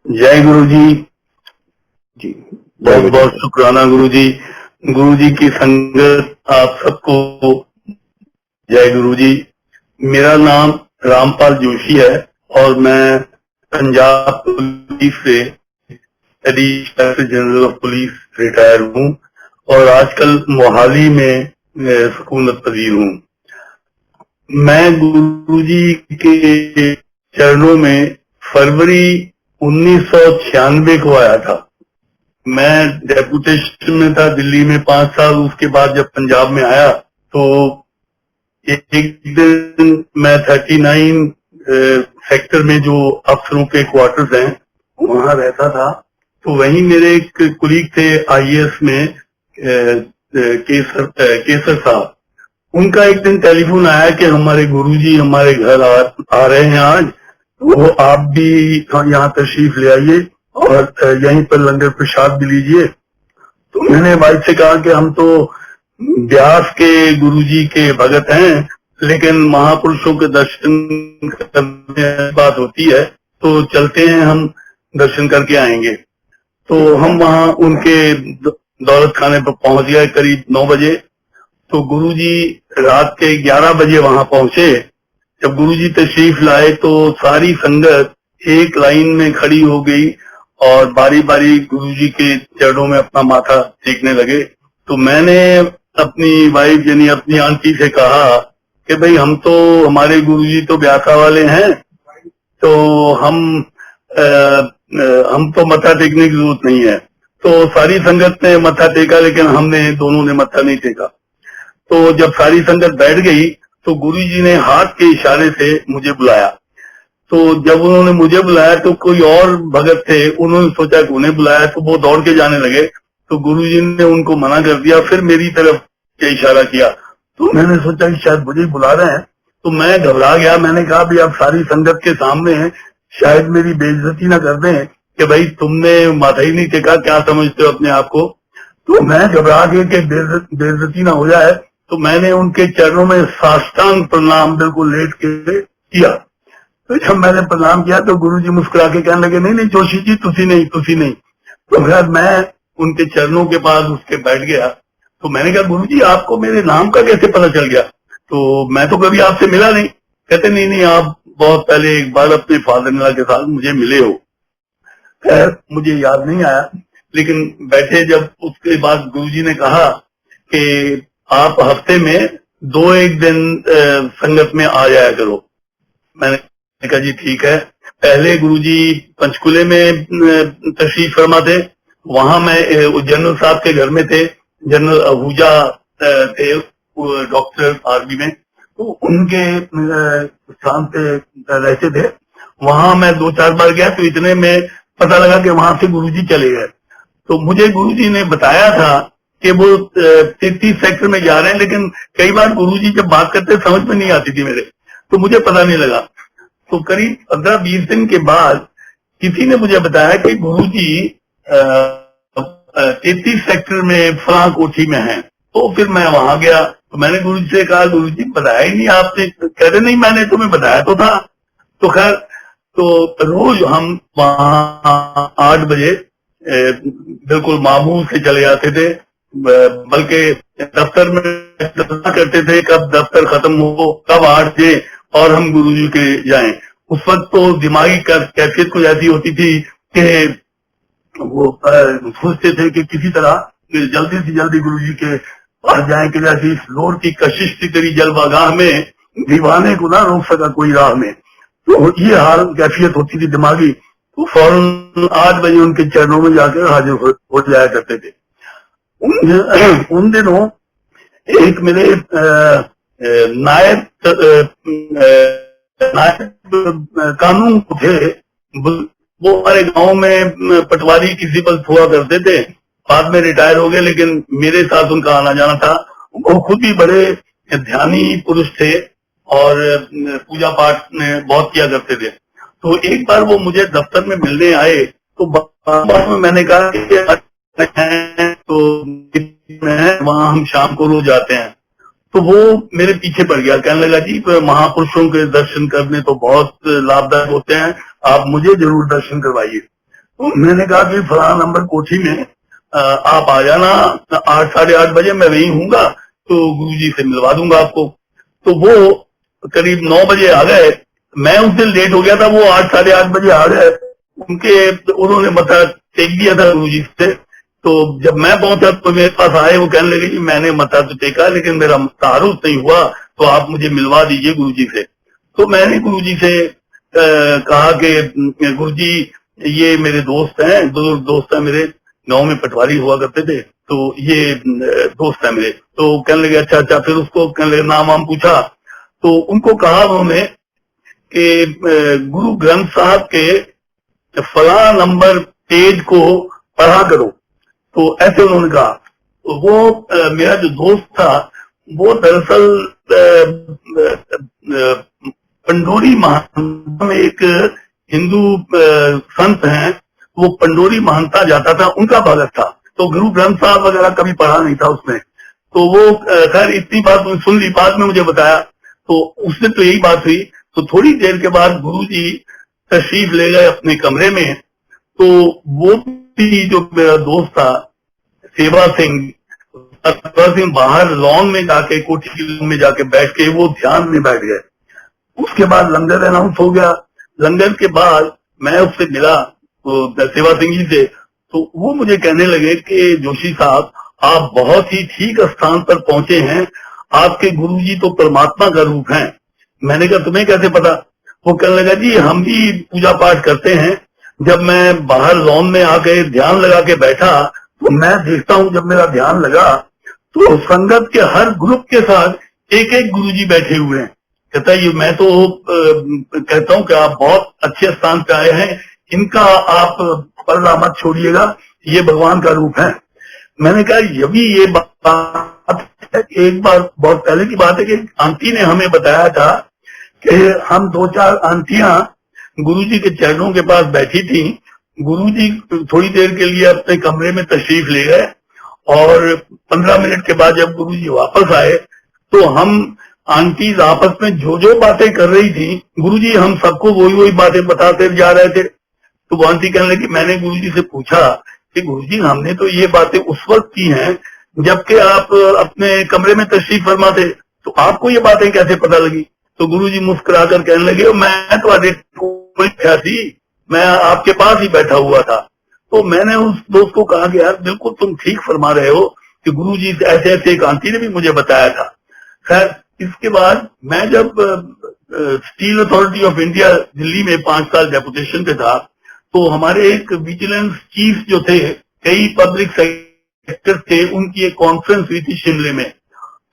जय गुरु जी। जी बहुत जय बहुत गुरु शुक्राना गुरु जी। गुरु जी की संगत आप सबको जय गुरु जी। मेरा नाम रामपाल जोशी है और मैं पंजाब पुलिस से additional general of police retire हूँ और आजकल मोहाली में सुकूनत पजीर हूँ। मैं गुरु जी के चरणों में फरवरी 1996 को आया था। मैं डेपुटेशन में था दिल्ली में 5 साल। उसके बाद जब पंजाब में आया तो एक दिन मैं 39 सेक्टर में जो अफसरों के क्वार्टर्स हैं वहां रहता था। तो वहीं मेरे एक कुलीग थे आईएएस में केसर साहब। उनका एक दिन टेलीफोन आया कि हमारे गुरुजी हमारे घर आ रहे हैं आज, तो आप भी यहाँ तशरीफ ले आइए और यहीं पर लंगर प्रसाद भी लीजिए। तो मैंने वाइफ से कहा कि हम तो ब्यास के गुरुजी के भगत हैं, लेकिन महापुरुषों के दर्शन करने की बात होती है तो चलते हैं, हम दर्शन करके आएंगे। तो हम वहाँ उनके दौलत खाने पर पहुंच गए करीब 9 बजे। तो गुरुजी रात के 11 बजे वहां पहुंचे। जब गुरुजी तशरीफ लाए तो सारी संगत एक लाइन में खड़ी हो गई और बारी बारी गुरुजी के चरणों में अपना माथा टेकने लगे। तो मैंने अपनी वाइफ यानी अपनी आंटी से कहा कि भाई हम तो हमारे गुरुजी तो ब्यासा वाले हैं, तो हम तो मत्था टेकने की जरूरत नहीं है। तो सारी संगत ने मत्था टेका लेकिन हमने दोनों ने मत्था नहीं टेका। तो जब सारी संगत बैठ गई तो गुरुजी ने हाथ के इशारे से मुझे बुलाया। तो जब उन्होंने मुझे बुलाया तो कोई और भगत थे, उन्होंने सोचा कि उन्हें बुलाया तो वो दौड़ के जाने लगे। तो गुरुजी ने उनको मना कर दिया, फिर मेरी तरफ के इशारा किया। तो मैंने सोचा कि शायद मुझे बुला रहे हैं, तो मैं घबरा गया। मैंने कहा भी अब सारी संगत के सामने शायद मेरी बेइज्जती ना कर दें कि भाई तुमने माथा ही नहीं टेका, क्या समझते हो अपने आप को। तो मैं घबरा गया कि बेइज्जती ना हो जाए। तो मैंने उनके चरणों में साष्टांग प्रणाम बिल्कुल लेट के किया। तो जब मैंने प्रणाम किया तो गुरुजी मुस्कुरा के कहने लगे, नहीं नहीं जोशी जी, तुसी नहीं तुसी नहीं। तो खैर मैं उनके चरणों के पास उसके बैठ गया। तो मैंने कहा गुरुजी आपको मेरे नाम का कैसे पता चल गया? तो मैं तो कभी आपसे मिला नहीं। कहते नहीं नहीं, आप बहुत पहले एक बार अपने फादर इन लॉ के साथ मुझे मिले हो। खैर मुझे याद नहीं आया, लेकिन बैठे जब उसके बाद गुरुजी ने कहा कि आप हफ्ते में 2-1 दिन संगत में आ जाया करो। मैंने कहा जी ठीक है। पहले गुरुजी पंचकुले में तशरीफ फरमा थे। वहां मैं जनरल साहब के घर में थे। जनरल आहूजा थे डॉक्टर आर्मी में, तो उनके स्थान पे रहते थे। वहां मैं 2-4 बार गया तो इतने में पता लगा कि वहां से गुरुजी चले गए। तो मुझे गुरुजी ने बताया था कि वो 33 सेक्टर में जा रहे हैं, लेकिन कई बार गुरुजी जब बात करते समझ में नहीं आती थी मेरे, तो मुझे पता नहीं लगा। तो करीब 15-20 दिन के बाद किसी ने मुझे बताया कि गुरुजी 33 सेक्टर में फलां कोठी में है। तो फिर मैं वहां गया। तो मैंने गुरुजी से कहा गुरुजी बताया ही नहीं आपने। कहते नहीं मैंने तुम्हें बताया तो था। तो खैर तो रोज हम वहां 8 बजे बिल्कुल मामूल से चले जाते थे। बल्कि दफ्तर में इंतजार करते थे कब दफ्तर खत्म हो, कब 8 बजे और हम गुरुजी के जाएं। उस वक्त तो दिमागी कैफियत कुछ ऐसी होती थी कि वो सोचते थे कि किसी तरह जल्दी से जल्दी गुरुजी के पास जाएं कि जैसी फ्लोर की कशिश की तेरी जलवागाह में दीवाने को ना रोक सका कोई राह में। तो ये हाल कैफियत होती थी दिमागी। तो फौरन 8 बजे उनके चरणों में जाकर हाजिर हो जाया करते थे। उन दिनों एक मेरे नायब कानून थे। वो हमारे गांव में पटवारी किसी पद हुआ करते थे, बाद में रिटायर हो गए, लेकिन मेरे साथ उनका आना जाना था। वो खुद भी बड़े ध्यानी पुरुष थे और पूजा पाठ में बहुत किया करते थे। तो एक बार वो मुझे दफ्तर में मिलने आए। तो बाद में मैंने कहा कि तो वहां हम शाम को रोज जाते हैं। तो वो मेरे पीछे पड़ गया, कहने लगा जी महापुरुषों के दर्शन करने तो बहुत लाभदायक होते हैं, आप मुझे जरूर दर्शन करवाइए। तो मैंने कहा कि फलाना नंबर कोठी में आप आ जाना 8 साढ़े 8 बजे, मैं वहीं हूँगा, तो गुरुजी से मिलवा दूंगा आपको। तो वो करीब 9 बजे आ गए। मैं उस दिन लेट हो गया था, वो 8 साढ़े 8 बजे आ गए। उन्होंने मत्था टेक दिया था गुरुजी से। तो जब मैं पहुंचा तो मेरे पास आए, वो कहने लगे कि मैंने मत्था तो टेका लेकिन मेरा तारुफ नहीं हुआ, तो आप मुझे मिलवा दीजिए गुरुजी से। तो मैंने गुरुजी से कहा कि गुरुजी ये मेरे दोस्त हैं, दो दोस्त हैं मेरे, गांव में पटवारी हुआ करते थे, तो ये दोस्त है मेरे। तो कहने लगे अच्छा अच्छा। फिर उसको कहने लगे नाम वाम पूछा, तो उनको कहा उन्होंने कि गुरु ग्रंथ साहब के फला नंबर पेज को पढ़ा करो। तो ऐसे उन्होंने कहा। तो वो मेरा जो दोस्त था वो दरअसल पंडोरी महानता में एक हिंदू संत हैं, वो पंडोरी महानता जाता था, उनका भगत था। तो गुरु ग्रंथ साहब वगैरह कभी पढ़ा नहीं था उसने। तो वो खैर इतनी बात सुन ली, बाद में मुझे बताया। तो उसने तो यही बात हुई। तो थोड़ी देर के बाद गुरुजी तशरीफ ले गए अपने कमरे में। तो वो भी जो मेरा दोस्त था सेवा सिंह बाहर लॉन में जाके, कोठी की लॉन में जाके बैठ के वो ध्यान में बैठ गए। उसके बाद लंगर अनाउंस हो गया। लंगर के बाद मैं उससे मिला, तो सेवा सिंह जी से। तो वो मुझे कहने लगे कि जोशी साहब, आप बहुत ही ठीक स्थान पर पहुंचे हैं, आपके गुरुजी तो परमात्मा का रूप हैं। मैंने कहा तुम्हें कैसे पता? वो कहने लगा जी हम भी पूजा पाठ करते हैं। जब मैं बाहर लॉन में आके ध्यान लगा के बैठा तो मैं देखता हूं, जब मेरा ध्यान लगा तो संगत के हर ग्रुप के साथ एक एक गुरुजी बैठे हुए हैं। कहता है ये मैं तो कहता हूं कि आप बहुत अच्छे स्थान पे आए हैं, इनका आप पर्दा मत छोड़िएगा, ये भगवान का रूप है। मैंने कहा ये बात एक बार बहुत पहले की बात है कि आंटी ने हमें बताया था कि हम 2-4 आंटियां गुरुजी के चरणों के पास बैठी थी। गुरुजी थोड़ी देर के लिए अपने कमरे में तशरीफ ले गए और 15 मिनट के बाद जब गुरुजी वापस आए तो हम आंटीज आपस में जो बातें कर रही थी, गुरुजी हम सबको वही बातें बताते जा रहे थे। तो वो आंटी कहने लगी, मैंने गुरुजी से पूछा कि गुरुजी हमने तो ये बातें उस वक्त की हैं जबकि आप अपने कमरे में तशरीफ फरमा थे, तो आपको ये बातें कैसे पता लगी? तो गुरुजी मुस्कुराकर कहने लगे, मैं तो थी, मैं आपके पास ही बैठा हुआ था। तो मैंने उस दोस्त को कहा कि यार बिल्कुल तुम ठीक फरमा रहे हो कि गुरुजी से ऐसे ऐसे एक आंटी ने भी मुझे बताया था। खैर इसके बाद मैं जब steel authority of India Delhi में 5 साल डेपुटेशन पे था, तो हमारे एक विजिलेंस चीफ जो थे, कई पब्लिक सेक्टर थे, उनकी एक कॉन्फ्रेंस हुई थी शिमले में।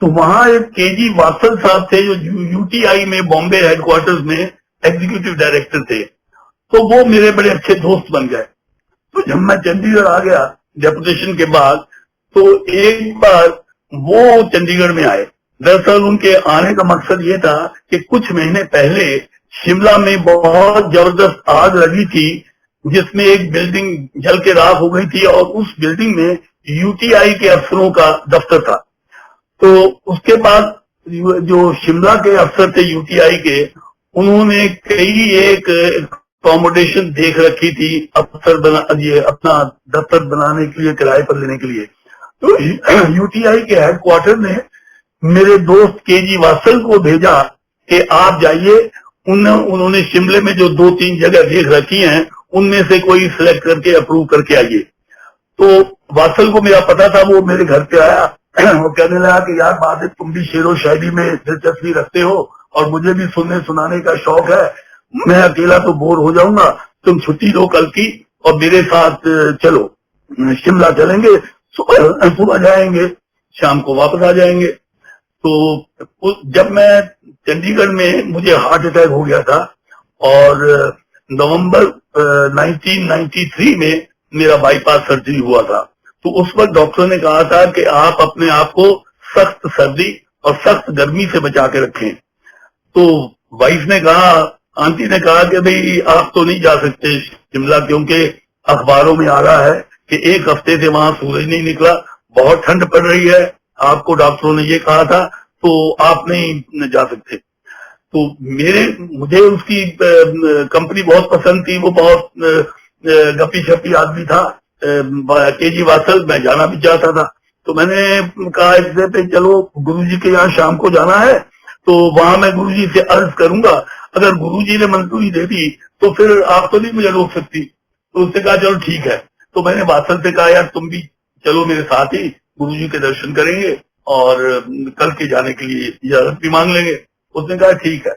तो वहां एक केजी वात्सल साहब थे जो यूटीआई में बॉम्बे हेडक्वार्टर्स में एग्जीक्यूटिव डायरेक्टर थे। तो वो मेरे बड़े अच्छे दोस्त बन गए। तो जब मैं चंडीगढ़ आ गया डेपुटेशन के बाद, तो एक बार वो चंडीगढ़ में आए। दरअसल उनके आने का मकसद ये था कि कुछ महीने पहले शिमला में बहुत जबरदस्त आग लगी थी जिसमें एक बिल्डिंग जल के राख हो गई थी और उस बिल्डिंग में यूटीआई के अफसरों का दफ्तर था। तो उसके बाद जो शिमला के अफसर थे यूटीआई के, उन्होंने कई एक अकोमोडेशन देख रखी थी ये अपना दफ्तर बनाने के लिए, किराए पर लेने के लिए। तो यूटीआई के हेडक्वार्टर ने मेरे दोस्त केजी वात्सल को भेजा कि आप जाइए, उन्होंने शिमले में जो 2-3 जगह देख रखी हैं उनमें से कोई सिलेक्ट करके अप्रूव करके आइए। तो वात्सल को मेरा पता था, वो मेरे घर पे आया। वो कहने लगा कि यार बात है, तुम भी शेरो शायरी में दिलचस्पी रखते हो और मुझे भी सुनने सुनाने का शौक है, मैं अकेला तो बोर हो जाऊंगा, तुम छुट्टी लो कल की और मेरे साथ चलो, शिमला चलेंगे, सुबह जाएंगे, शाम को वापस आ जाएंगे। तो जब मैं चंडीगढ़ में, मुझे हार्ट अटैक हो गया था और नवंबर 1993 में मेरा बाईपास सर्जरी हुआ था। तो उस वक्त डॉक्टर ने कहा था कि आप अपने आप को सख्त सर्दी और सख्त गर्मी से बचा के रखें। तो वाइफ ने कहा, आंटी ने कहा कि भाई आप तो नहीं जा सकते शिमला, क्योंकि अखबारों में आ रहा है कि 1 हफ्ते से वहां सूरज नहीं निकला, बहुत ठंड पड़ रही है, आपको डॉक्टरों ने ये कहा था, तो आप नहीं जा सकते। तो मुझे उसकी कंपनी बहुत पसंद थी, वो बहुत गपी शपी आदमी था, केजी वासल, मैं जाना भी चाहता था। तो मैंने कहा इससे पे चलो गुरुजी के यहाँ शाम को जाना है, तो वहां मैं गुरुजी से अर्ज करूंगा, अगर गुरुजी ने मंजूरी दे दी तो फिर आप तो नहीं मुझे रोक सकती। तो उसने कहा चलो ठीक है। तो मैंने वासल से कहा यार तुम भी चलो मेरे साथ ही, गुरुजी के दर्शन करेंगे और कल के जाने के लिए इजाजत भी मांग लेंगे। उसने कहा ठीक है।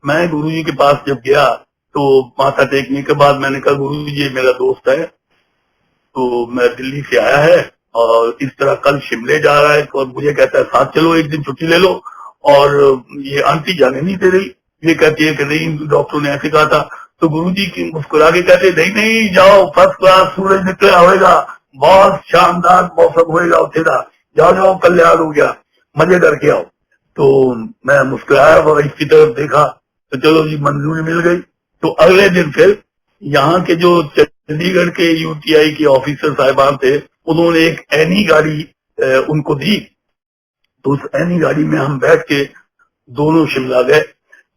मैं गुरुजी के पास जब गया तो माथा टेकने के बाद मैंने कहा गुरुजी ये मेरा दोस्त है, तो मैं दिल्ली से आया है और इस तरह कल शिमले जा रहा है, और मुझे कहता है साथ चलो, एक दिन छुट्टी ले लो। और ये आंटी जाने नहीं दे रही, ये कहती है कि नहीं डॉक्टर ने ऐसे कहा था। तो गुरुजी की मुस्कुरा के कहते नहीं नहीं जाओ, फर्स्ट क्लास सूरज निकला होगा, बहुत शानदार मौसम होएगा उठेगा, जाओ जाओ कल्याण हो गया, मजे करके आओ। तो मैं मुस्कुराया और इसकी तरफ देखा, तो चलो जी मंजूरी मिल गई। तो अगले दिन फिर यहाँ के जो चंडीगढ़ के यूटीआई के ऑफिसर साहिबान थे, उन्होंने एक एनी गाड़ी उनको दी। तो उस एनी गाड़ी में हम बैठ के दोनों शिमला गए।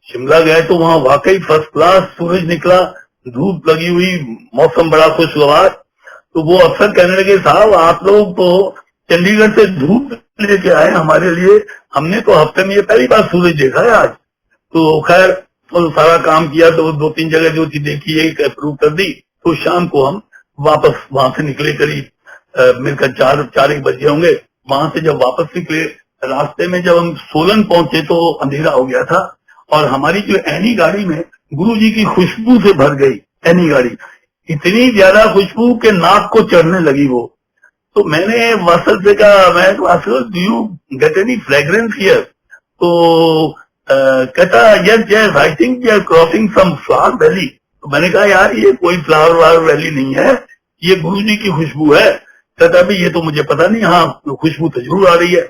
शिमला गए तो वहां वाकई फर्स्ट क्लास सूरज निकला, धूप लगी हुई, मौसम बड़ा खुशगवार। तो वो अफसर कहने लगे साहब आप लोग तो चंडीगढ़ से धूप लेके आए हमारे लिए, हमने तो हफ्ते में ये पहली बार सूरज देखा है आज। तो खैर तो सारा काम किया, तो 2-3 जगह जो थी देखी, एक अप्रूव कर दी। तो शाम को हम वापस वहां से निकले, करीब मिलकर 4-1 बजे होंगे। वहां से जब वापस निकले, रास्ते में जब हम सोलन पहुंचे तो अंधेरा हो गया था, और हमारी जो एनी गाड़ी में गुरुजी की खुशबू से भर गई। एनी गाड़ी इतनी ज्यादा खुशबू के नाक को चढ़ने लगी वो। तो मैंने वासल से कहा, मैं वासल do you get any fragrance here? तो कहता yes yes I think we are crossing some flower valley. तो मैंने कहा यार ये कोई फ्लावर वैली नहीं है, ये गुरुजी की खुशबू है। कहता भी ये तो मुझे पता नहीं, हाँ खुशबू तो जरूर आ रही है।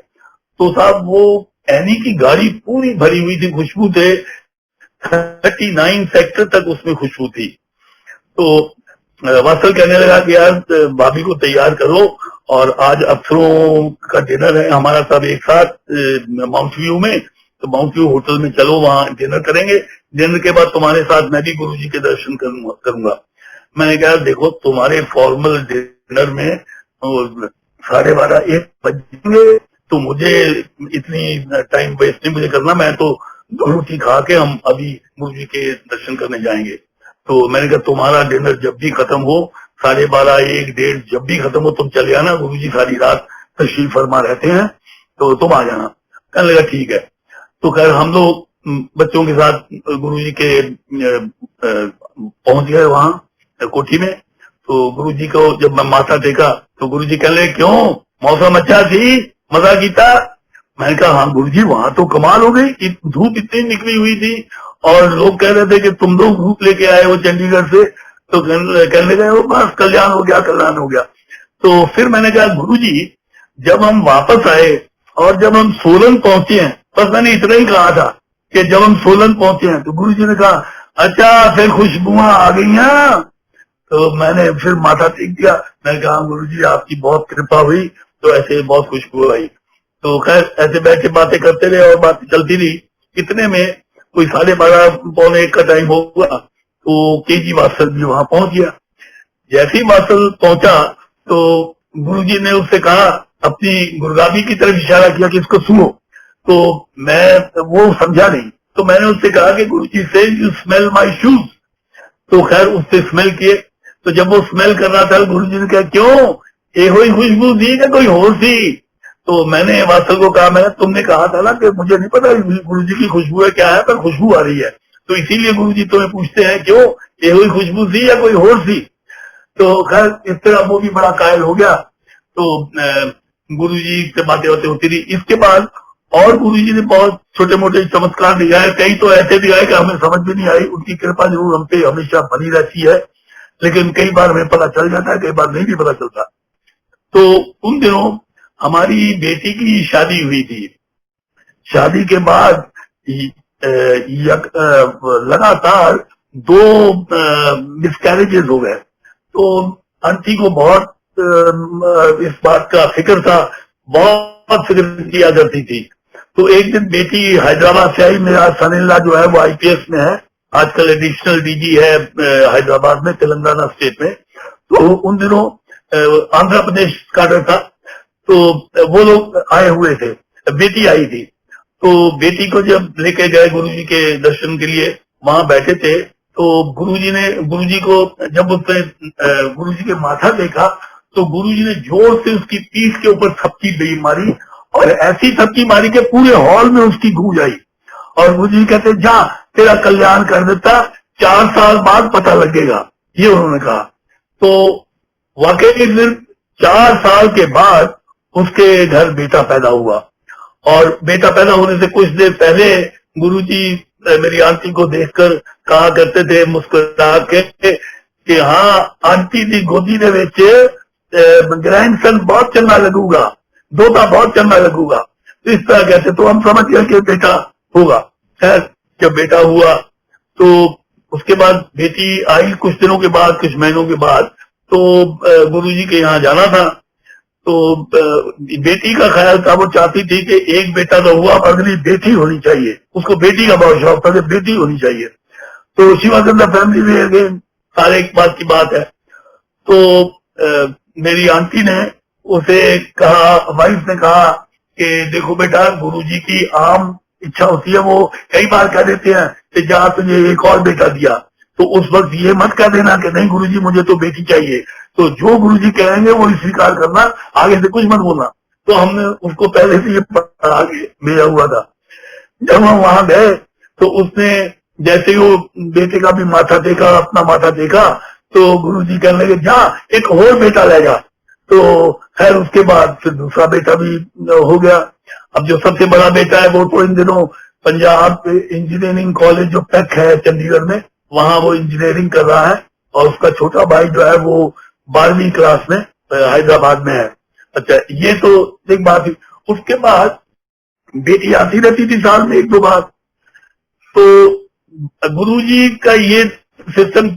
तो साहब वो एनी की गाड़ी पूरी भरी हुई थी खुशबू से, 39 सेक्टर तक उसमें खुशबू थी। तो वासल कहने लगा कि यार भाभी को तैयार करो, और आज अफसरों का डिनर है हमारा सब एक साथ माउंट व्यू में, तो माउंट व्यू होटल में चलो, वहां डिनर करेंगे। डिनर के बाद तुम्हारे साथ मैं भी गुरुजी के दर्शन करूंगा। मैंने कहा देखो तुम्हारे फॉर्मल डिनर में 12:30-1 बजेंगे, तो मुझे इतनी टाइम वेस्ट नहीं मुझे करना, मैं तो 2 रोटी खा के हम अभी गुरुजी के दर्शन करने जाएंगे। तो मैंने कहा तुम्हारा डिनर जब भी खत्म हो, 12:30-1-1:30 जब भी खत्म हो तुम चले आना, गुरुजी सारी रात तशरीफ फरमा रहते हैं, तो तुम आ जाना। कहने लगा ठीक है। तो खैर हम लोग बच्चों के साथ गुरुजी के पहुंच गए वहां कोठी में। तो गुरुजी को जब मैं माथा टेका तो गुरुजी कहने लगे क्यों मौसम अच्छा थी, मजा कीता? मैंने कहा हाँ गुरुजी वहां तो कमाल हो गई, धूप इतनी निकली हुई थी और लोग कह रहे थे कि तुम लोग धूप लेके आए हो चंडीगढ़ से। तो कहने लगे वो बस कल्याण हो गया, कल्याण हो गया। तो फिर मैंने कहा गुरुजी जब हम वापस आए और जब हम सोलन पहुंचे हैं, बस मैंने इतना ही कहा था कि जब हम सोलन पहुंचे हैं, तो गुरुजी ने कहा अच्छा फिर खुशबुआं आ गई हैं। तो मैंने फिर माथा टेक दिया, मैंने कहा गुरुजी आपकी बहुत कृपा हुई, तो ऐसे बहुत खुशबू आई। तो खैर ऐसे बैठ के बातें करते रहे और बातें चलती रही। इतने में कोई 12:30-1 का टाइम होगा, तो केजी वासल भी वहां पहुंच गया। जैसे ही वासल पहुंचा तो गुरुजी ने उससे कहा, अपनी गुरगाबी की तरफ इशारा किया कि इसको सुनो। तो वो समझा नहीं, तो मैंने उससे कहा कि गुरुजी से यू स्मेल माई शूज। तो खैर उससे स्मेल किए, तो जब वो स्मेल कर रहा था गुरुजी ने कहा क्यों ये हुई खुशबू थी क्या कोई और थी? तो मैंने वासल को कहा मैंने तुमने कहा था ना कि मुझे नहीं पता गुरुजी की खुशबू है क्या है, पर खुशबू आ रही है, तो इसीलिए गुरुजी तुम्हें पूछते हैं क्यों ये हुई खुशबू थी या कोई और थी। तो खैर इस तरह वो भी बड़ा कायल हो गया। तो गुरुजी से बातें होती रही। इसके बाद और गुरुजी ने बहुत छोटे मोटे चमत्कार दिखाए, कई तो ऐसे दिखाए कि हमें समझ भी नहीं आई। उनकी कृपा जरूर हम पे हमेशा बनी रहती है, लेकिन कई बार हमें पता चल जाता है, कई बार नहीं भी पता चलता। तो उन दिनों हमारी बेटी की शादी हुई थी। शादी के बाद लगातार 2 मिसकैरेजेस हो गए। तो आंटी को बहुत इस बात का फिक्र था, बहुत फिक्र किया करती थी। तो एक दिन बेटी हैदराबाद से आई, मेरा सन-इन-लॉ जो है वो आईपीएस में है, आजकल एडिशनल डीजी है हैदराबाद में, तेलंगाना स्टेट में। तो उन दिनों आंध्र प्रदेश का था, तो वो लोग आए हुए थे, बेटी आई थी। तो बेटी को जब लेके गए गुरुजी के दर्शन के लिए, वहां बैठे थे, तो गुरुजी को जब उसने गुरुजी के माथा देखा, तो गुरुजी ने जोर से उसकी पीठ के ऊपर थपकी मारी, और ऐसी थपकी मारी कि पूरे हॉल में उसकी गूंज आई। और गुरुजी कहते, जा तेरा कल्याण कर देता, 4 साल बाद पता लगेगा, ये उन्होंने कहा। तो वाकई फिर 4 साल के बाद उसके घर बेटा पैदा हुआ, और बेटा पैदा होने से कुछ देर पहले गुरुजी मेरी आंटी को देखकर कहा करते थे मुस्कुरा के कि हाँ आंटी दी गोदी दे विच ग्रैंडसन बहुत चंगा लगूगा, दोता बहुत चंगा लगूगा, तो इस तरह कहते। तो हम समझ गए कि बेटा होगा। खैर जब बेटा हुआ तो उसके बाद बेटी आई कुछ दिनों के बाद, कुछ महीनों के बाद, तो गुरुजी के यहाँ जाना था। तो बेटी का ख्याल था, वो चाहती थी कि एक बेटा तो हुआ, अगली बेटी होनी चाहिए, उसको बेटी का बहुत शौक था कि बेटी होनी चाहिए। तो she was in the family में, अगेन सारे एक बात की बात है। तो मेरी आंटी ने उसे कहा, वाइफ ने कहा कि देखो बेटा, गुरुजी की आम इच्छा होती है, वो कई बार कह देते हैं कि जा तुझे एक और बेटा दिया, तो उस वक्त ये मत कह देना कि नहीं गुरुजी मुझे तो बेटी चाहिए, तो जो गुरुजी कहेंगे वो स्वीकार करना, आगे से कुछ मत बोलना। तो हमने उसको पहले से ये पढ़ा के भेजा हुआ था। जब हम वहां गए तो उसने जैसे ही वो बेटे का भी माथा देखा, अपना माथा देखा, तो गुरुजी कहने लगे जा एक और बेटा ले जा। तो खैर उसके बाद फिर दूसरा बेटा भी हो गया। अब जो सबसे बड़ा बेटा है वो तो इन दिनों पंजाब इंजीनियरिंग कॉलेज जो पैक है चंडीगढ़ में, वहां वो इंजीनियरिंग कर रहा है, और उसका छोटा भाई जो है वो 12वीं क्लास में हैदराबाद में है। अच्छा, ये तो एक बात थी। उसके बाद बेटी आती रहती थी साल में 1-2 बार। तो गुरुजी का ये सिस्टम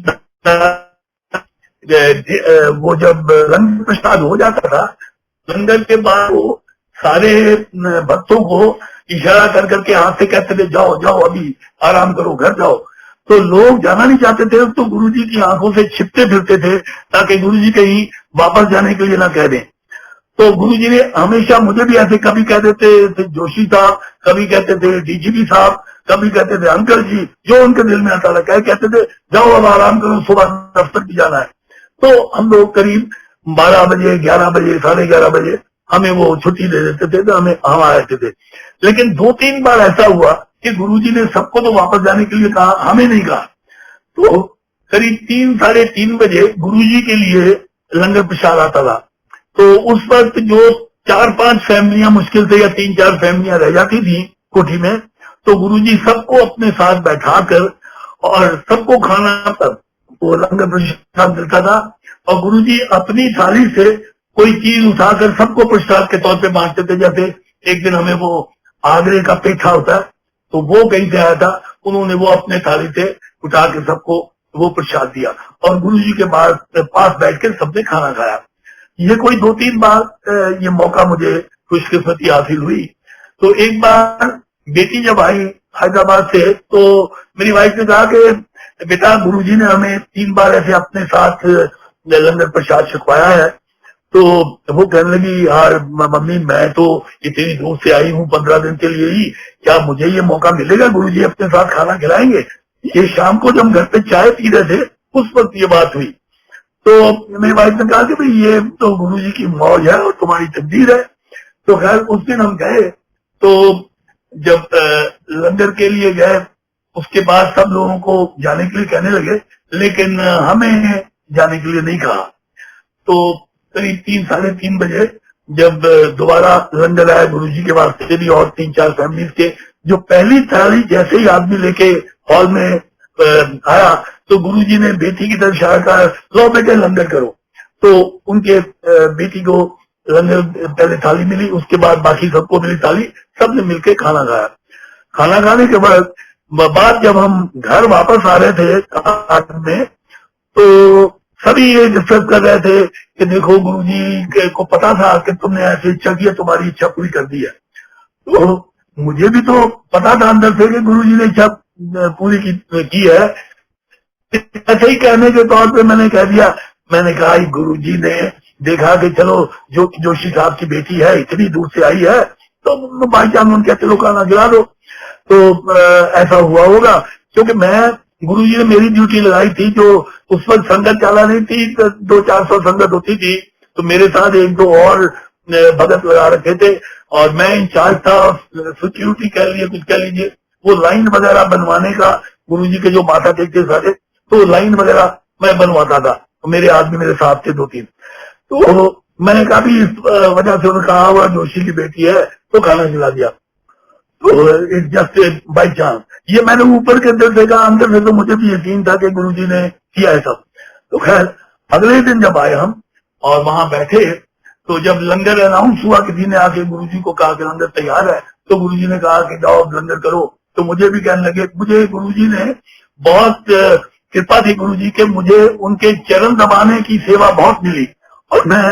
वो जब लंगर प्रसाद हो जाता था, लंगर के बाद वो सारे भक्तों को इशारा कर करके हाथ से कहते थे जाओ जाओ अभी आराम करो, घर जाओ। तो लोग जाना नहीं चाहते थे, तो गुरुजी की आंखों से छिपते फिरते थे ताकि गुरुजी कहीं वापस जाने के लिए ना कह दें। तो गुरुजी ने हमेशा मुझे भी ऐसे कभी कह देते थे जोशी साहब, कभी कहते थे डीजीपी साहब, कभी कहते थे अंकल जी, जो उनके दिल में आता था, कहते थे जाओ अब आराम करो, सुबह दफ्तर भी जाना है। तो हम लोग करीब 12 बजे, 11 बजे, 11:30 बजे हमें वो छुट्टी दे देते थे, तो हम आ जाते थे। लेकिन 2-3 बार ऐसा हुआ कि गुरुजी ने सबको तो वापस जाने के लिए कहा, हमें नहीं कहा। तो करीब 3-3:30 बजे गुरुजी के लिए लंगर प्रसाद आता था। तो उस वक्त जो 4-5 फैमिलियां मुश्किल से, या 3-4 फैमिलियां रह जाती थी कोठी में, तो गुरुजी सबको अपने साथ बैठाकर और सबको खाना पर वो लंगर प्रसाद मिलता था, और गुरुजी अपनी थाली से कोई चीज उठाकर सबको प्रसाद के तौर पे बांटते थे। जैसे एक दिन हमें वो आगरे का पेठा होता है, तो वो कहीं से आया था, उन्होंने वो अपने थाली से उठा के सबको वो प्रसाद दिया, और गुरुजी के पास बैठ के सबने खाना खाया। ये कोई 2-3 बार ये मौका मुझे खुशकिस्मती हासिल हुई। तो एक बार बेटी जब आई हैदराबाद से, तो मेरी वाइफ ने कहा कि बेटा गुरुजी ने हमें 3 बार ऐसे अपने साथ लंगर प्रसाद छकवाया है। तो वो कहने लगी, यार मम्मी मैं तो इतनी दूर से आई हूँ 15 दिन के लिए ही, क्या मुझे ये मौका मिलेगा, गुरुजी अपने साथ खाना खिलाएंगे? ये शाम को जब घर पे चाय पी रहे थे उस वक्त ये बात हुई। तो मेरी वाइफ ने कहा कि भाई ये तो गुरुजी की मौज है और तुम्हारी तकदीर है। तो खैर उस दिन हम गए, तो जब लंगर के लिए गए, उसके बाद सब लोगों को जाने के लिए कहने लगे, लेकिन हमें जाने के लिए नहीं कहा। तो करीब 3-3:30 बजे जब दोबारा लंगर आया गुरुजी के वास्ते भी और 3-4 फैमिलीज के, जो पहली थाली जैसे ही आदमी लेके हॉल में आया, तो गुरुजी ने बेटी की तरफ इशारा कहा, लो बेटे लंगर करो। तो उनके बेटी को लंगर पहले थाली मिली, उसके बाद बाकी सबको मिली थाली, सबने मिलकर खाना खाया। खाना खाने के बाद जब हम घर वापस आ रहे थे में, तो सभी ये डिस्कस कर रहे थे कि देखो गुरुजी को पता था कि तुमने ऐसी इच्छा की है, तुम्हारी इच्छा पूरी कर दी है। तो मुझे भी तो पता था अंदर से कि गुरुजी ने इच्छा पूरी की है। ऐसे ही कहने के तौर पे मैंने कह दिया मैंने कहा गुरु जी ने देखा कि चलो जो जोशी साहब की बेटी है इतनी दूर से आई है, तो भाई जान उनके चलो खाना खिला दो। तो ऐसा हुआ होगा, क्योंकि मैं गुरुजी ने मेरी ड्यूटी लगाई थी, जो उस वक्त संगत ज्यादा नहीं थी, 200-400 संगत होती थी, तो मेरे साथ एक दो और भगत लगा रखे थे, और मैं इंचार्ज था, सिक्योरिटी कह लीजिए, कुछ कह लीजिए, वो लाइन वगैरह बनवाने का, गुरुजी के जो माथा टेकते सारे, तो लाइन वगैरह मैं बनवाता था, तो मेरे आदमी मेरे साथ थे 2-3। तो मैंने काफी इस वजह से उन्होंने कहा हुआ जोशी की बेटी है तो खाना खिला दिया। तो इट जस्ट बाई चांस, ये मैंने ऊपर के अंदर देखा, अंदर से तो मुझे भी यकीन था कि गुरुजी ने किया है सब। तो खैर अगले दिन जब आए हम और वहां बैठे, तो जब लंगर अनाउंस हुआ, किसी ने आके गुरुजी को कहा कि लंगर तैयार है, तो गुरुजी ने कहा कि जाओ लंगर करो। तो मुझे भी कहने लगे, मुझे गुरुजी ने बहुत कृपा थी गुरुजी के, मुझे उनके चरण दबाने की सेवा बहुत मिली, और मैं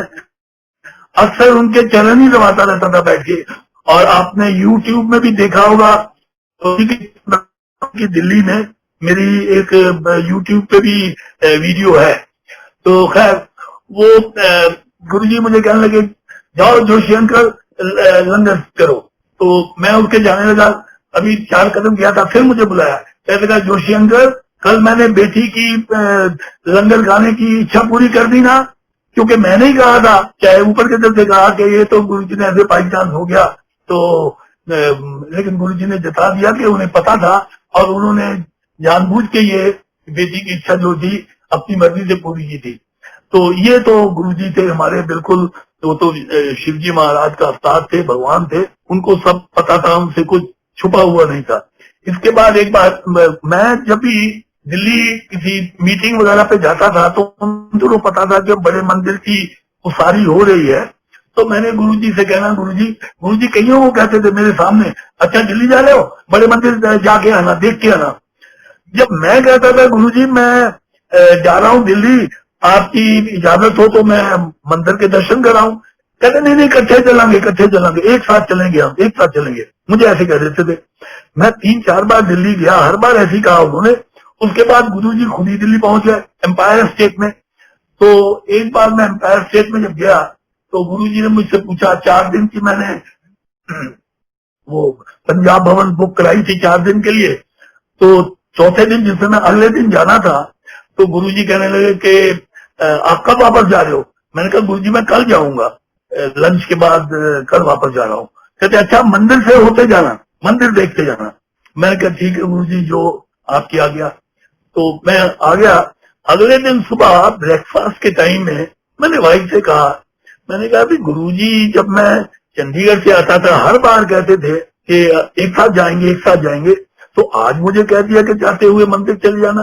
अक्सर उनके चरण ही दबाता रहता था बैठ के। और आपने YouTube में भी देखा होगा कि दिल्ली में मेरी एक YouTube पे भी वीडियो है। तो खैर वो गुरुजी मुझे कहने लगे जाओ जोशी अंकल लंगर करो। तो मैं उठ के जाने लगा, अभी 4 कदम गया था, फिर मुझे बुलाया, कहने लगा जोशी अंकल कल मैंने बेटी की लंगर खाने की इच्छा पूरी कर दी ना, क्योंकि मैंने ही कहा था, चाहे ऊपर के तरफ से कहा कि ये तो गुरुजी ने ऐसे बाई चांस हो गया, तो लेकिन गुरुजी ने जता दिया कि उन्हें पता था, और उन्होंने जानबूझ के ये बेटी की इच्छा जो थी अपनी मर्जी से पूरी की थी। तो ये तो गुरुजी थे हमारे, बिल्कुल वो तो शिवजी महाराज का अवतार थे, भगवान थे, उनको सब पता था, उनसे कुछ छुपा हुआ नहीं था। इसके बाद एक बार मैं जब भी दिल्ली किसी मीटिंग वगैरह पे जाता था, तो उनको तो पता था कि बड़े मंदिर की उसारी हो रही है, तो मैंने गुरुजी से कहना, गुरुजी कईयों को कहते थे मेरे सामने, अच्छा दिल्ली जा रहे हो, बड़े मंदिर जाके आना, देख के आना। जब मैं कहता था गुरुजी मैं जा रहा हूँ दिल्ली, आपकी इजाजत हो तो मैं मंदिर के दर्शन कराऊं, कहते नहीं नहीं इकट्ठे चलेंगे, एक साथ चलेंगे, हम एक साथ चलेंगे, मुझे ऐसे कह देते थे। मैं 3-4 बार दिल्ली गया, हर बार ऐसे ही कहा उन्होंने। उसके बाद गुरुजी खुद ही दिल्ली पहुंच गए, एम्पायर स्टेट में। तो एक बार मैं एम्पायर स्टेट में जब गया, तो गुरुजी ने मुझसे पूछा, 4 दिन की मैंने वो पंजाब भवन बुक कराई थी 4 दिन के लिए, तो चौथे दिन जिस समय अगले दिन जाना था, तो गुरुजी कहने लगे कि आप कब वापस जा रहे हो? मैंने कहा गुरुजी मैं कल जाऊंगा, लंच के बाद कल वापस जा रहा हूँ। कहते अच्छा मंदिर से होते जाना, मंदिर देखते जाना। मैंने कहा ठीक है गुरुजी, जो आपकी आ गया। तो मैं आ गया। अगले दिन सुबह ब्रेकफास्ट के टाइम में मैंने वाइफ से कहा, मैंने कहा अभी गुरुजी जब मैं चंडीगढ़ से आता था हर बार कहते थे कि एक साथ जाएंगे, एक साथ जाएंगे, तो आज मुझे कह दिया कि जाते हुए मंदिर चले जाना।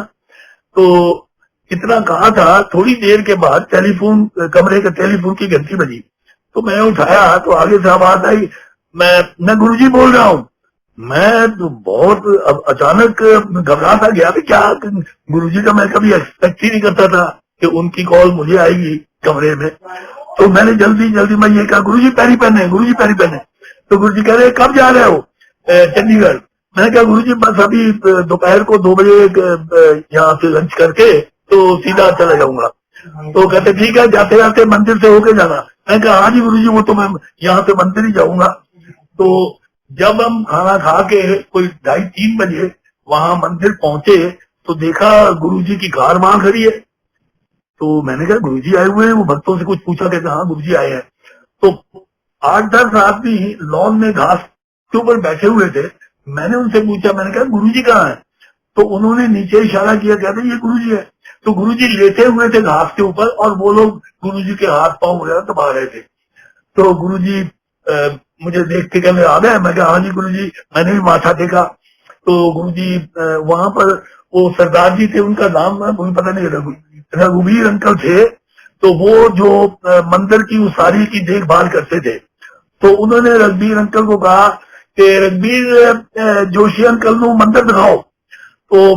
तो इतना कहा था, थोड़ी देर के बाद टेलीफोन, कमरे के टेलीफोन की घंटी बजी, तो मैं उठाया, तो आगे से आवाज आई, मैं गुरुजी बोल रहा हूँ। मैं तो बहुत अचानक घबरा सा गया कि क्या गुरुजी का मैं कभी एक्सपेक्ट ही नहीं करता था कि उनकी कॉल मुझे आएगी कमरे में। तो मैंने जल्दी में ये कहा, गुरुजी पैरी पहने, गुरुजी पैरी पहने। तो गुरुजी कह रहे कब जा रहे हो चंडीगढ़? मैंने कहा गुरुजी बस अभी दोपहर को 2 बजे यहाँ से लंच करके तो सीधा चला जाऊंगा। तो कहते ठीक है, जाते जाते मंदिर से होके जाना। मैंने कहा हाँ जी गुरुजी, वो तो मैं यहाँ से मंदिर ही जाऊंगा। तो जब हम खाना खा के कोई 2:30-3 बजे वहां मंदिर पहुंचे, तो देखा गुरुजी की कार वहां खड़ी है। तो मैंने कहा गुरुजी आए हुए हैं? वो भक्तों से कुछ पूछा, कहते हाँ गुरुजी आए हैं। तो 8-10 आदमी लॉन में घास के ऊपर बैठे हुए थे। मैंने उनसे पूछा, मैंने कहा गुरुजी कहाँ है? तो उन्होंने नीचे इशारा किया, कहते ये गुरुजी है। तो गुरुजी लेटे हुए थे घास के ऊपर, और वो लोग गुरुजी के हाथ पांव वगैरह दबा रहे थे। तो गुरुजी मुझे देख के कहने आ गए। मैं कहा हाँ जी गुरुजी, मैंने भी माथा टेका। तो गुरुजी वहां पर वो सरदार जी थे, उनका नाम मुझे पता नहीं, रघुवीर अंकल थे। तो वो जो मंदिर की उसारी की देखभाल करते थे, तो उन्होंने रघुवीर अंकल को कहा कि रघुवीर जोशी अंकल को मंदिर दिखाओ। तो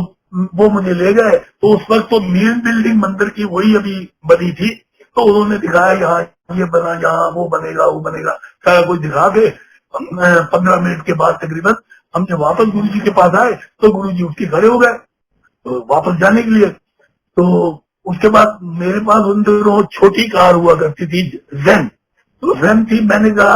वो मुझे ले गए। तो उस वक्त तो मेन बिल्डिंग मंदिर की वही अभी बनी थी। तो उन्होंने दिखाया, यहाँ ये बना, यहाँ वो बनेगा, वो बनेगा, सारा कुछ दिखा के 15 मिनट के बाद तकरीबन हम जब वापस गुरुजी के पास आए, तो गुरुजी उठ के खड़े हो गए तो वापस जाने के लिए। तो उसके बाद मेरे पास उन दिनों छोटी कार हुआ करती थी, ज़ेन। तो ज़ेन थी, मैंने कहा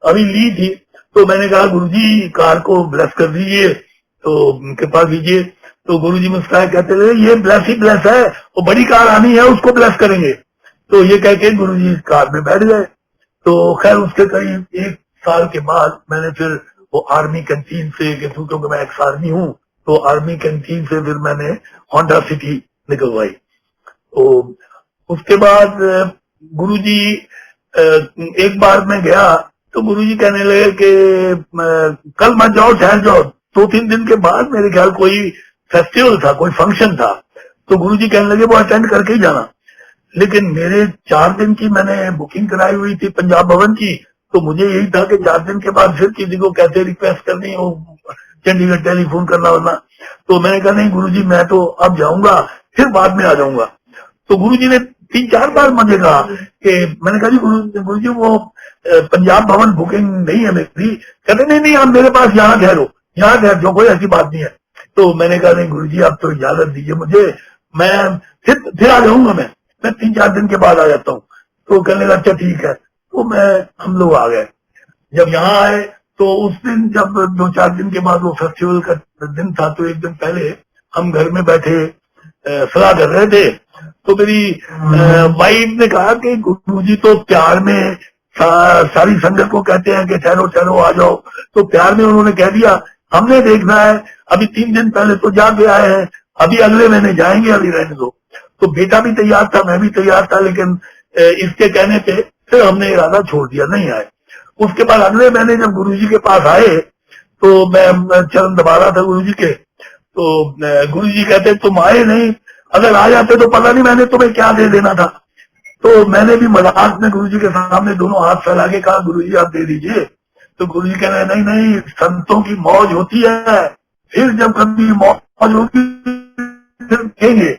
अभी ली थी, तो मैंने कहा गुरुजी कार को ब्लेस कर दीजिए, तो कृपा कीजिए। तो गुरुजी मुस्कुराए, कहते थे ये ब्लेस ही ब्लेस है, वो बड़ी कार आनी है उसको ब्लेस करेंगे। तो ये कह के गुरुजी कार में बैठ गए। तो खैर उसके करीब 1 साल के बाद मैंने फिर वो आर्मी कैंटीन से, क्योंकि मैं एक्स आर्मी हूँ, तो आर्मी कैंटीन से फिर मैंने होंडा सिटी निकलवाई। तो उसके बाद गुरुजी, एक बार मैं गया तो गुरुजी कहने लगे कि कल मत जाओ, ठहर जाओ। 2-3 दिन के बाद मेरे ख्याल कोई फेस्टिवल था, कोई फंक्शन था, तो गुरुजी कहने लगे वो अटेंड करके ही जाना। लेकिन मेरे 4 दिन की मैंने बुकिंग कराई हुई थी पंजाब भवन की, तो मुझे यही था कि 4 दिन के बाद फिर किसी को कैसे रिक्वेस्ट करनी हो, चंडीगढ़ टेलीफोन करना होना। तो मैंने कहा नहीं गुरुजी मैं तो अब जाऊंगा, फिर बाद में आ जाऊंगा। तो गुरुजी ने 3-4 बार मुझे कहा कि, मैंने कहा जी गुरुजी वो पंजाब भवन बुकिंग नहीं है मेरी। कहते नहीं नहीं आप मेरे पास यहाँ ठहरो, यहाँ ठहर जो, कोई ऐसी बात नहीं है। तो मैंने कहा नहीं गुरुजी आप तो इजाजत दीजिए मुझे, मैं फिर आ जाऊंगा, मैं 3-4 दिन के बाद आ जाता हूँ। तो कहने लगा अच्छा ठीक है। तो हम लोग आ गए। जब यहाँ आए तो उस दिन जब 2-4 दिन के बाद वो फेस्टिवल का दिन था, तो एक दिन पहले हम घर में बैठे सलाह कर रहे थे। तो मेरी वाइफ ने कहा कि गुरुजी तो प्यार में सारी संगत को कहते हैं कि ठहरो ठहरो आ जाओ, तो प्यार में उन्होंने कह दिया हमने देखना है, अभी 3 दिन पहले तो जाके आए हैं, अभी अगले महीने जाएंगे, अभी रहने दो। तो बेटा भी तैयार था, मैं भी तैयार था, लेकिन इसके कहने पे फिर हमने इरादा छोड़ दिया, नहीं आए। उसके बाद अगले महीने जब गुरुजी के पास आए तो मैं चरण दबा रहा था गुरुजी के, तो गुरुजी कहते तुम आए नहीं, अगर आ जाते तो पता नहीं मैंने तुम्हें क्या दे देना था। तो मैंने भी मजाक में गुरुजी के सामने दोनों हाथ फैला के कहा गुरुजी आप दे दीजिए। तो गुरुजी कह रहे नहीं नहीं संतों की मौज होती है, फिर जब कभी मौज होगी फिर देंगे।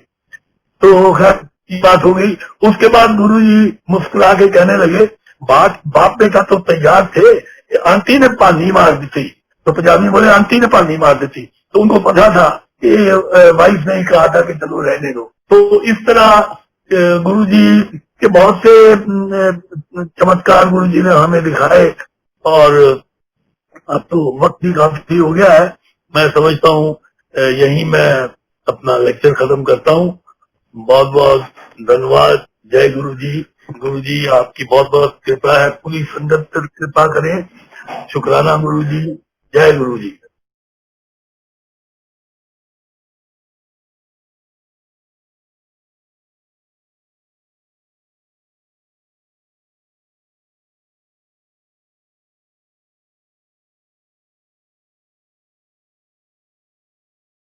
तो खैर की बात हो गई। उसके बाद गुरुजी मुस्कुरा के कहने लगे बाप बेटा तो तैयार थे, आंटी ने पानी मार दी थी। तो पंजाबी बोले आंटी ने पानी मार दी थी, तो उनको पता था कि वाइफ ने कहा था कि चलो रहने दो। तो इस तरह गुरुजी के बहुत से चमत्कार गुरुजी ने हमें दिखाए। और अब तो वक्त भी काफी हो गया है, मैं समझता हूँ यही मैं अपना लेक्चर खत्म करता हूँ। बहुत बहुत धन्यवाद। जय गुरुजी। गुरुजी आपकी बहुत बहुत कृपा है, पूरी संगत पर कृपा करें। शुक्राना गुरुजी। जय गुरुजी।